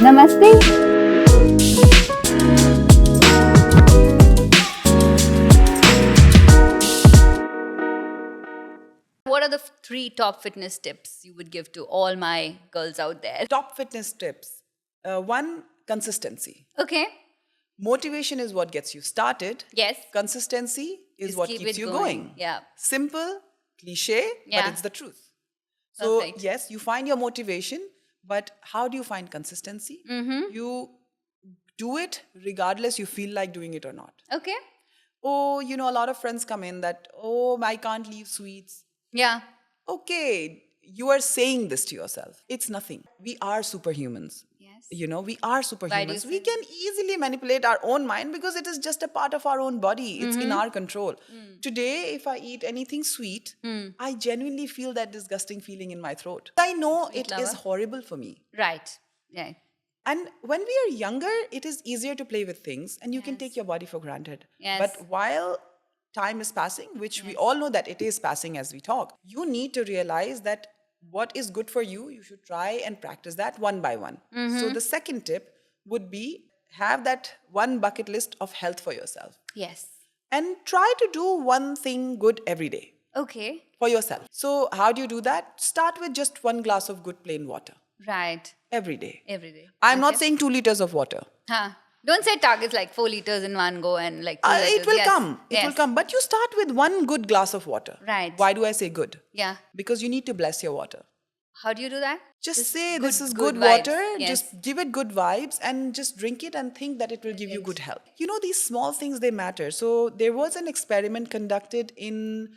Namaste. What are the three top fitness tips you would give to all my girls out there? Top fitness tips. One, consistency. Okay. Motivation is what gets you started. Yes. Consistency is Just what keep keeps it you going. going. Yeah. Simple, cliche, Yeah. but it's the truth. So, Perfect. yes, you find your motivation, but how do you find consistency? You do it regardless you feel like doing it or not. Okay. Oh, a lot of friends come in that, oh, I can't leave sweets. Yeah. Okay, you are saying this to yourself. It's nothing. We are superhumans. Yes. We are Why do you superhumans. We say can easily manipulate our own mind because it is just a part of our own body. It's in our control. Today, if I eat anything sweet, I genuinely feel that disgusting feeling in my throat. I know it is lover. horrible for me. Right. Yeah. And when we are younger, it is easier to play with things and you can take your body for granted. Yes. But while time is passing, which we all know that it is passing as we talk, you need to realize that what is good for you, you should try and practice that one by one. So the second tip would be have that one bucket list of health for yourself Yes. and try to do one thing good every day Okay. for yourself. So how do you do that? Start with just one glass of good plain water Right. every day. Every day. I'm not saying 2 liters of water. Huh. Don't set targets like 4 liters in one go and like 2 liters. It will Yes. come. It will Yes. come. But you start with one good glass of water. Right. Why do I say good? Yeah. Because you need to bless your water. How do you do that? Just say this is good good vibes. water. Yes. Just give it good vibes and just drink it and think that it will give you good health. These small things, they matter. So there was an experiment conducted in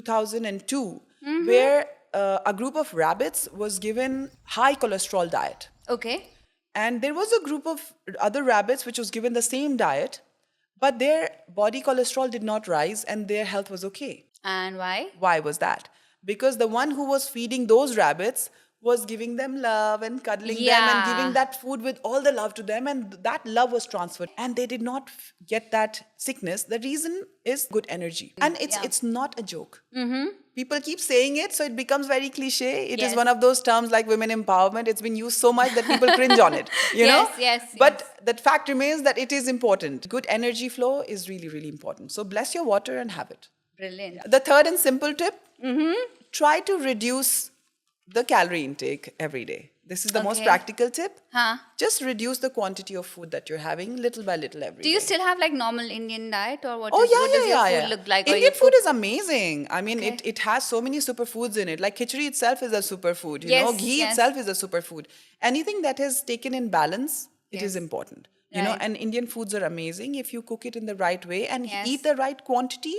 2002 where a group of rabbits was given high cholesterol diet. Okay. And there was a group of other rabbits which was given the same diet, but their body cholesterol did not rise and their health was okay. And why? Why was that? Because the one who was feeding those rabbits was giving them love and cuddling them and Yeah. giving that food with all the love to them, and that love was transferred and they did not get that sickness. The reason is good energy, and it's not a joke. People keep saying it, so it becomes very cliche. It is Yes. one of those terms like women empowerment. It's been used so much that people cringe on it. You know? Yes, But that fact remains that it is important. Good energy flow is really, really important. So bless your water and have it. Brilliant. The third and simple tip, try to reduce the calorie intake every day. This is the most Okay. practical tip. Huh. Just reduce the quantity of food that you're having little by little every day. Do you still have like normal Indian diet or what? Oh, what does yeah, your yeah. food look like? Or Indian you food cook- is amazing. I mean, Okay. it has so many superfoods in it. Like khichdi itself is a superfood. Yes, Ghee yes. itself is a superfood. Anything that is taken in balance, it is Yes. important. Right. And Indian foods are amazing if you cook it in the right way and Yes. eat the right quantity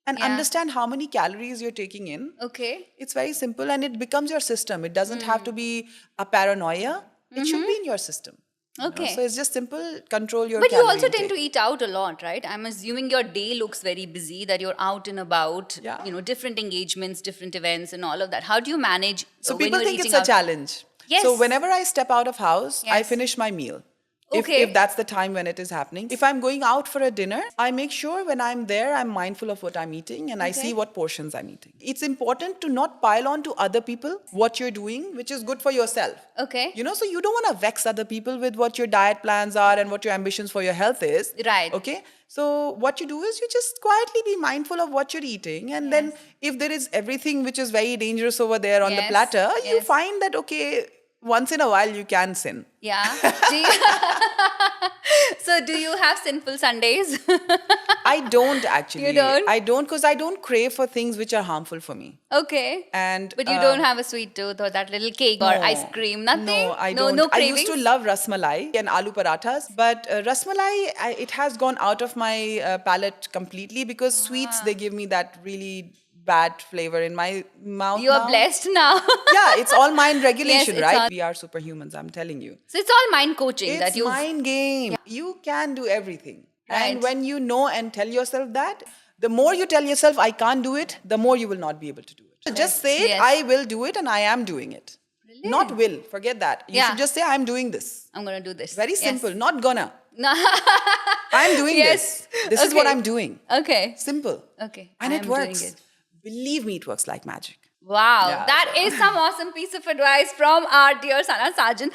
and Yeah. understand how many calories you're taking in. Okay. It's very simple and it becomes your system. It doesn't have to be a paranoia. It should be in your system. Okay. So it's just simple, control your But you calorie also intake. tend to eat out a lot, right? I'm assuming your day looks very busy, that you're out and about, Yeah. different engagements, different events and all of that. How do you manage So when people you're think it's eating a out? challenge. Yes. So whenever I step out of house, I Yes. finish my meal. Okay. If that's the time when it is happening. If I'm going out for a dinner, I make sure when I'm there, I'm mindful of what I'm eating and I Okay. see what portions I'm eating. It's important to not pile on to other people what you're doing, which is good for yourself. Okay. So you don't want to vex other people with what your diet plans are and what your ambitions for your health is. Right. Okay. So what you do is you just quietly be mindful of what you're eating. And then if there is everything which is very dangerous over there on the Yes, platter, you yes. find that, okay, once in a while you can sin. Yeah. So do you have sinful Sundays? I don't actually. You don't? I don't because I don't crave for things which are harmful for me. Okay. And But you don't have a sweet tooth or that little cake or No. ice cream, nothing? No, I don't. No I cravings? used to love rasmalai and aloo parathas, but rasmalai, it has gone out of my palate completely because sweets, they give me that really bad flavor in my mouth. You are now. blessed now. Yeah, it's all mind regulation, it's right? all- We are superhumans, I'm telling you. So it's all mind coaching that It's you mind game. You can do everything. Right. And when you know and tell yourself that, the more you tell yourself, I can't do it, the more you will not be able to do it. So just say it, Yes. I will do it and I am doing it. Not will, forget that. You Yeah. should just say, I'm doing this. I'm gonna do this. Very Yes. simple, not gonna. No. I'm doing Yes. this. This is what Okay. I'm doing. Okay. Simple. Okay. And I it am doing works. it. Believe me, it works like magic. Wow, Yeah. that is some awesome piece of advice from our dear Sana Sajan.